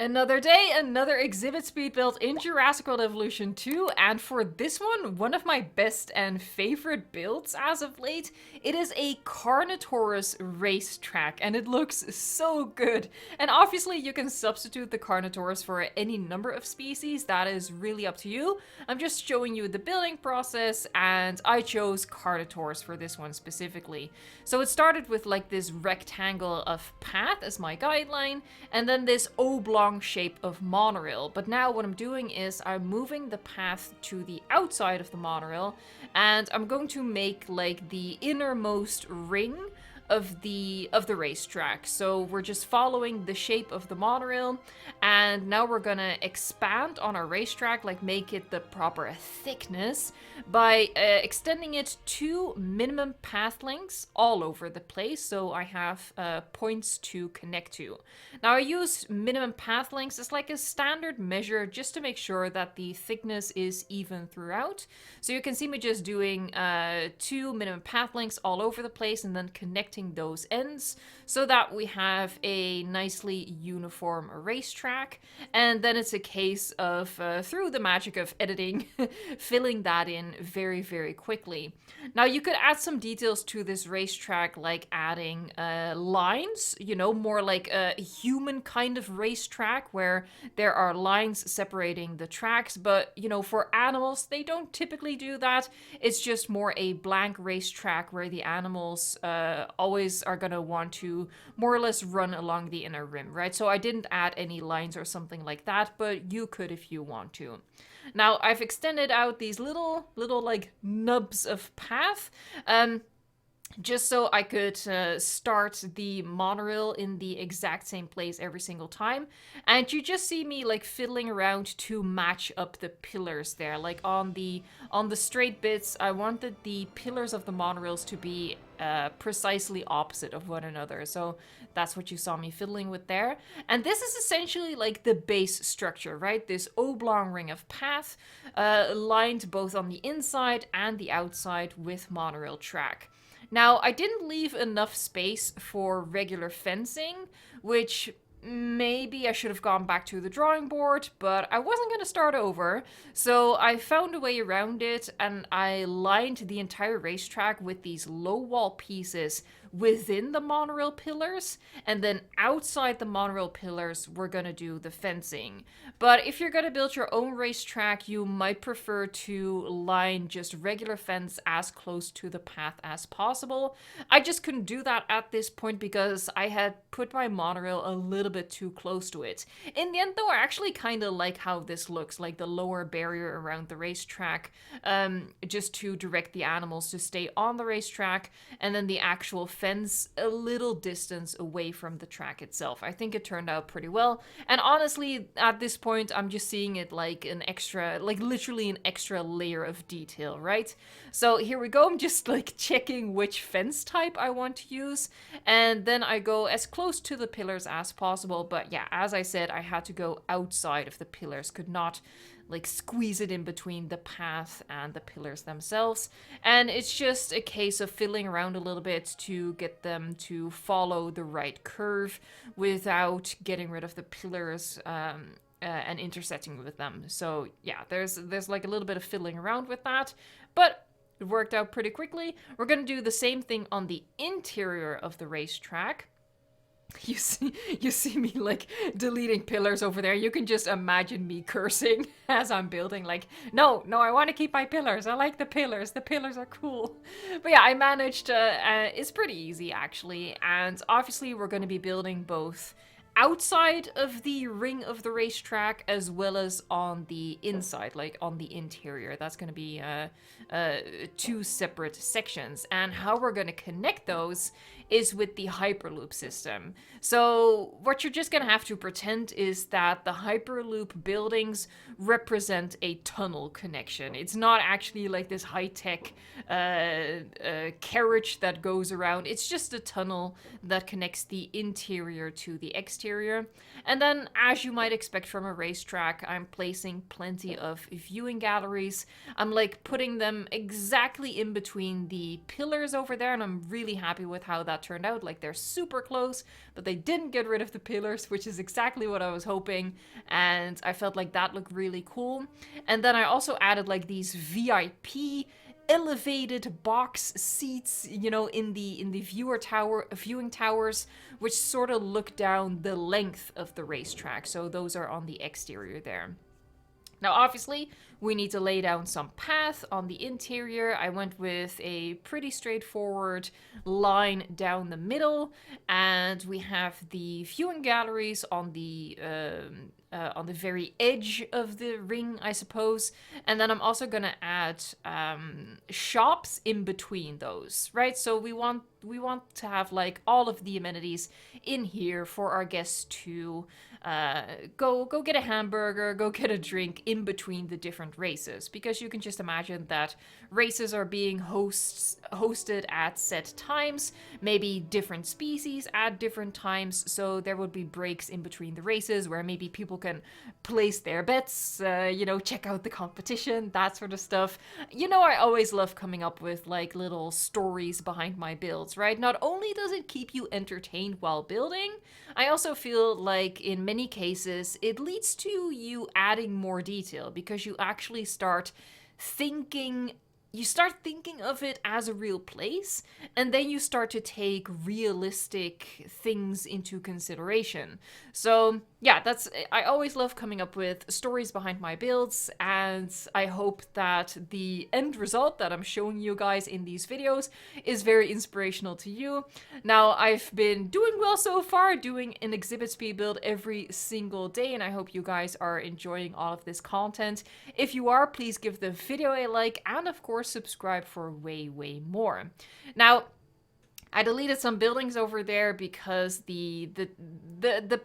Another day, another exhibit speed build in Jurassic World Evolution 2, and for this one of my best and favorite builds as of late, it is a Carnotaurus racetrack, and it looks so good. And obviously you can substitute the Carnotaurus for any number of species, that is really up to you. I'm just showing you the building process, and I chose Carnotaurus for this one specifically. So it started with like this rectangle of path as my guideline, and then this oblong shape of monorail. But now what I'm doing is I'm moving the path to the outside of the monorail, and I'm going to make like the innermost ring of the racetrack. So we're just following the shape of the monorail, and now we're gonna expand on our racetrack, like make it the proper thickness by extending it to minimum path lengths all over the place, so I have points to connect to. Now I use minimum path lengths as like a standard measure just to make sure that the thickness is even throughout. So you can see me just doing 2 minimum path lengths all over the place and then connecting those ends so that we have a nicely uniform racetrack. And then it's a case of, through the magic of editing, filling that in very, very quickly. Now you could add some details to this racetrack, like adding lines, you know, more like a human kind of racetrack where there are lines separating the tracks. But, you know, for animals, they don't typically do that. It's just more a blank racetrack where the animals always are going to want to more or less run along the inner rim, right? So I didn't add any lines or something like that, but you could if you want to. Now I've extended out these little like nubs of path, just so I could start the monorail in the exact same place every single time. And you just see me like fiddling around to match up the pillars there. Like on the straight bits, I wanted the pillars of the monorails to be precisely opposite of one another. So that's what you saw me fiddling with there. And this is essentially like the base structure, right? This oblong ring of path lined both on the inside and the outside with monorail track. Now, I didn't leave enough space for regular fencing, which maybe I should have gone back to the drawing board, but I wasn't going to start over. So I found a way around it, and I lined the entire racetrack with these low wall pieces within the monorail pillars, and then outside the monorail pillars we're gonna do the fencing. But if you're gonna build your own racetrack, you might prefer to line just regular fence as close to the path as possible. I just couldn't do that at this point because I had put my monorail a little bit too close to it. In the end though, I actually kind of like how this looks, like the lower barrier around the racetrack, just to direct the animals to stay on the racetrack, and then the actual fence a little distance away from the track itself. I think it turned out pretty well. And honestly, at this point, I'm just seeing it like an extra, like literally an extra layer of detail, right? So here we go. I'm just like checking which fence type I want to use. And then I go as close to the pillars as possible. But yeah, as I said, I had to go outside of the pillars, could not like squeeze it in between the path and the pillars themselves. And it's just a case of fiddling around a little bit to get them to follow the right curve without getting rid of the pillars and intersecting with them. So yeah, there's like a little bit of fiddling around with that, but it worked out pretty quickly. We're gonna do the same thing on the interior of the racetrack. You see me like deleting pillars over there. You can just imagine me cursing as I'm building, like, no, I want to keep my pillars. I like the pillars. The pillars are cool. But yeah, I managed, it's pretty easy actually. And obviously we're going to be building both outside of the ring of the racetrack as well as on the inside, like on the interior. That's going to be 2 separate sections. And how we're going to connect those is with the Hyperloop system. So what you're just going to have to pretend is that the Hyperloop buildings represent a tunnel connection. It's not actually like this high-tech carriage that goes around. It's just a tunnel that connects the interior to the exterior. exterior. And then, as you might expect from a racetrack, I'm placing plenty of viewing galleries. I'm like putting them exactly in between the pillars over there, and I'm really happy with how that turned out. Like, they're super close, but they didn't get rid of the pillars, which is exactly what I was hoping, and I felt like that looked really cool. And then I also added like these VIP elevated box seats, you know, in the viewing towers, which sort of look down the length of the racetrack. So those are on the exterior there. Now, obviously, we need to lay down some path on the interior. I went with a pretty straightforward line down the middle, and we have the viewing galleries on the very edge of the ring, I suppose. And then I'm also gonna add shops in between those, right? So we want to have like all of the amenities in here for our guests to go get a hamburger, go get a drink in between the different races, because you can just imagine that races are being hosted at set times, maybe different species at different times, so there would be breaks in between the races where maybe people can place their bets, you know, check out the competition, that sort of stuff. You know, I always love coming up with like little stories behind my builds, right? Not only does it keep you entertained while building, I also feel like in many cases it leads to you adding more detail, because you actually start thinking of it as a real place, and then you start to take realistic things into consideration. So yeah, I always love coming up with stories behind my builds, and I hope that the end result that I'm showing you guys in these videos is very inspirational to you. Now, I've been doing well so far, doing an exhibit speed build every single day, and I hope you guys are enjoying all of this content. If you are, please give the video a like, and of course subscribe for way more. Now, I deleted some buildings over there because the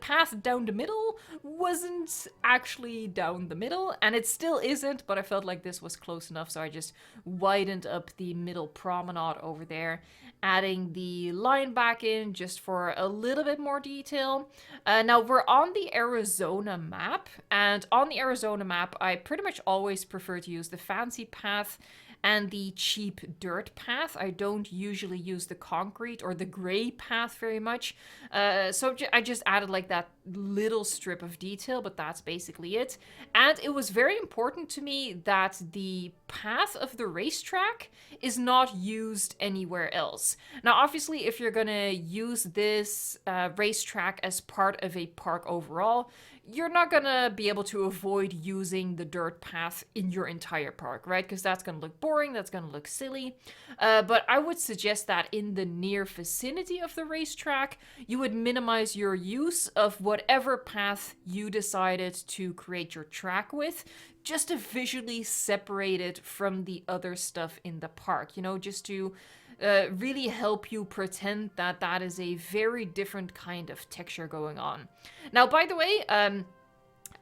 path down the middle wasn't actually down the middle, and it still isn't, but I felt like this was close enough, so I just widened up the middle promenade over there, adding the line back in just for a little bit more detail. Now, we're on the Arizona map, and on the Arizona map, I pretty much always prefer to use the fancy path and the cheap dirt path. I don't usually use the concrete or the gray path very much. So I just added like that little strip of detail, but that's basically it. And it was very important to me that the path of the racetrack is not used anywhere else. Now, obviously, if you're gonna use this racetrack as part of a park overall, you're not gonna be able to avoid using the dirt path in your entire park, right? Because that's gonna look boring, that's gonna look silly. But I would suggest that in the near vicinity of the racetrack, you would minimize your use of whatever path you decided to create your track with, just to visually separate it from the other stuff in the park, you know, just to really help you pretend that that is a very different kind of texture going on. Now, by the way,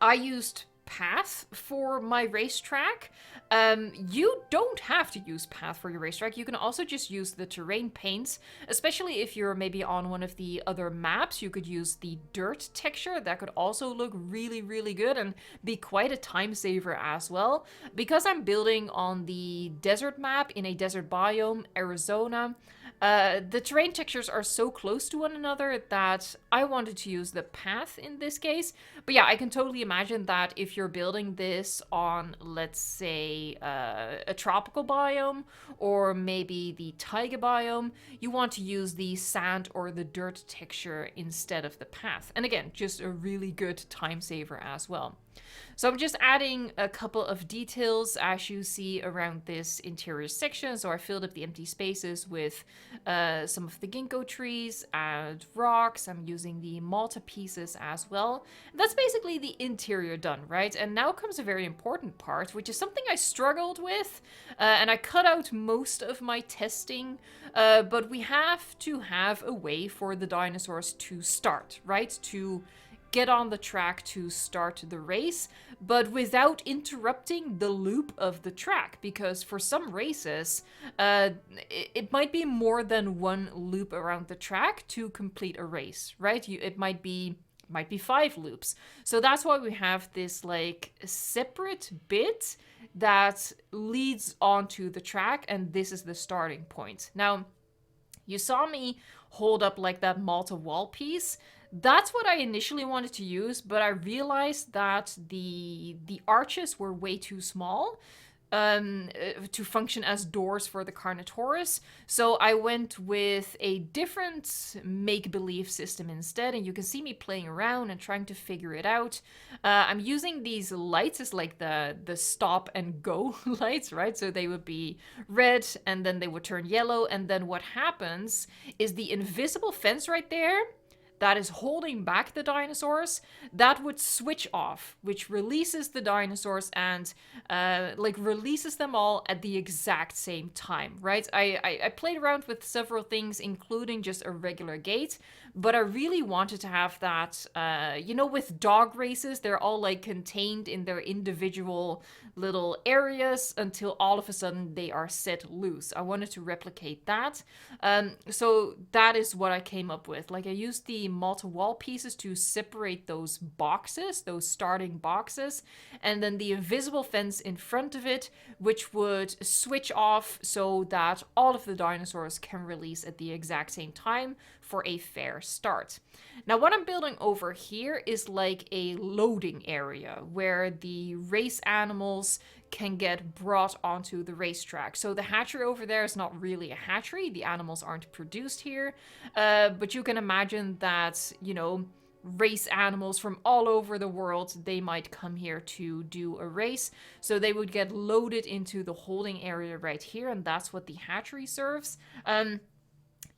I used path for my racetrack. You don't have to use path for your racetrack. You can also just use the terrain paints, especially if you're maybe on one of the other maps. You could use the dirt texture. That could also look really good and be quite a time saver as well. Because I'm building on the desert map in a desert biome, Arizona, the terrain textures are so close to one another that I wanted to use the path in this case. But yeah, I can totally imagine that if you're building this on, let's say, a tropical biome, or maybe the taiga biome, you want to use the sand or the dirt texture instead of the path. And again, just a really good time saver as well. So I'm just adding a couple of details as you see around this interior section. So I filled up the empty spaces with some of the ginkgo trees and rocks. I'm using the Malta pieces as well. That's basically the interior done, right? And now comes a very important part, which is something I struggled with, and I cut out most of my testing, but we have to have a way for the dinosaurs to start, right? To get on the track to start the race, but without interrupting the loop of the track, because for some races, it might be more than one loop around the track to complete a race, right? It might be might be 5 loops. So that's why we have this like separate bit that leads onto the track, and this is the starting point. Now, you saw me hold up like that Malta wall piece. That's what I initially wanted to use, but I realized that the arches were way too small to function as doors for the Carnotaurus. So I went with a different make-believe system instead, and you can see me playing around and trying to figure it out. I'm using these lights as like the stop and go lights, right? So they would be red, and then they would turn yellow, and then what happens is the invisible fence right there that is holding back the dinosaurs, that would switch off, which releases the dinosaurs and releases them all at the exact same time, right? I played around with several things, including just a regular gate, but I really wanted to have that, with dog races, they're all like contained in their individual little areas until all of a sudden they are set loose. I wanted to replicate that. So that is what I came up with. Like I used the Malta wall pieces to separate those boxes, those starting boxes, and then the invisible fence in front of it, which would switch off so that all of the dinosaurs can release at the exact same time for a fair start. Now, what I'm building over here is like a loading area where the race animals can get brought onto the racetrack. So the hatchery over there is not really a hatchery. The animals aren't produced here. But you can imagine that, race animals from all over the world, they might come here to do a race. So they would get loaded into the holding area right here, and that's what the hatchery serves.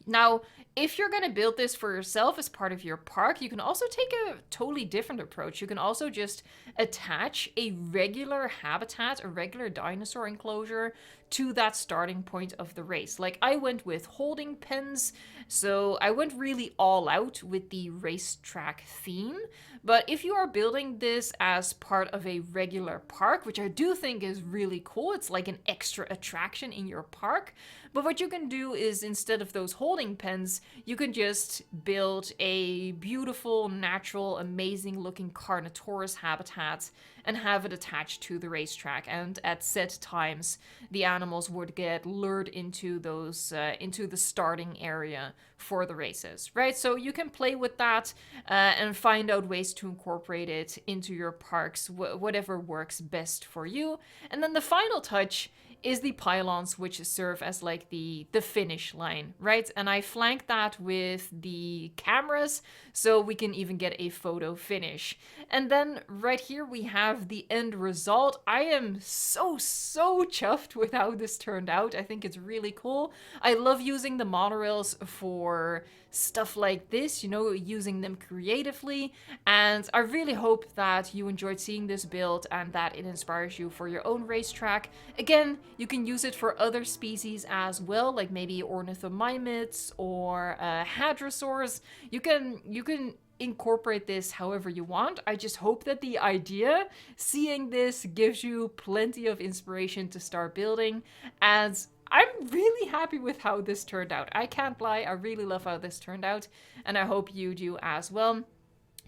Now, if you're going to build this for yourself as part of your park, you can also take a totally different approach. You can also just attach a regular habitat, a regular dinosaur enclosure to that starting point of the race. Like I went with holding pens, so I went really all out with the racetrack theme. But if you are building this as part of a regular park, which I do think is really cool, it's like an extra attraction in your park. But what you can do is instead of those holding pens, you can just build a beautiful, natural, amazing looking Carnotaurus habitat and have it attached to the racetrack. And at set times, the animals would get lured into those into the starting area for the races, right? So you can play with that and find out ways to incorporate it into your parks, whatever works best for you. And then the final touch is the pylons, which serve as like the finish line, right? And I flank that with the cameras so we can even get a photo finish. And then right here we have the end result. I am so chuffed with how this turned out. I think it's really cool. I love using the monorails for stuff like this, using them creatively. And I really hope that you enjoyed seeing this build and that it inspires you for your own racetrack. Again, you can use it for other species as well, like maybe ornithomimids or hadrosaurs. You can incorporate this however you want. I just hope that the idea, seeing this, gives you plenty of inspiration to start building. And I'm really happy with how this turned out. I can't lie, I really love how this turned out, and I hope you do as well.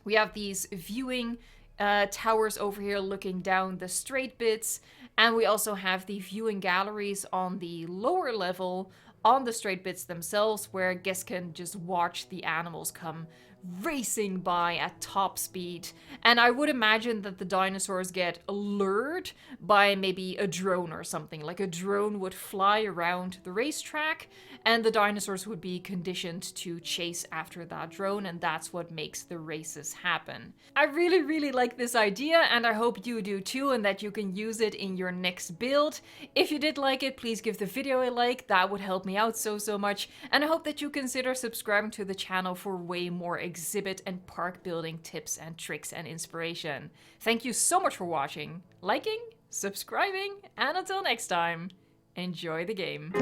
We have these viewing towers over here looking down the straight bits, and we also have the viewing galleries on the lower level on the straight bits themselves, where guests can just watch the animals come racing by at top speed. And I would imagine that the dinosaurs get lured by maybe a drone or something. Like a drone would fly around the racetrack and the dinosaurs would be conditioned to chase after that drone, and that's what makes the races happen. I really like this idea, and I hope you do too, and that you can use it in your next build. If you did like it, please give the video a like. That would help me out so much. And I hope that you consider subscribing to the channel for way more exhibit and park building tips and tricks and inspiration. Thank you so much for watching, liking, subscribing, and until next time, enjoy the game.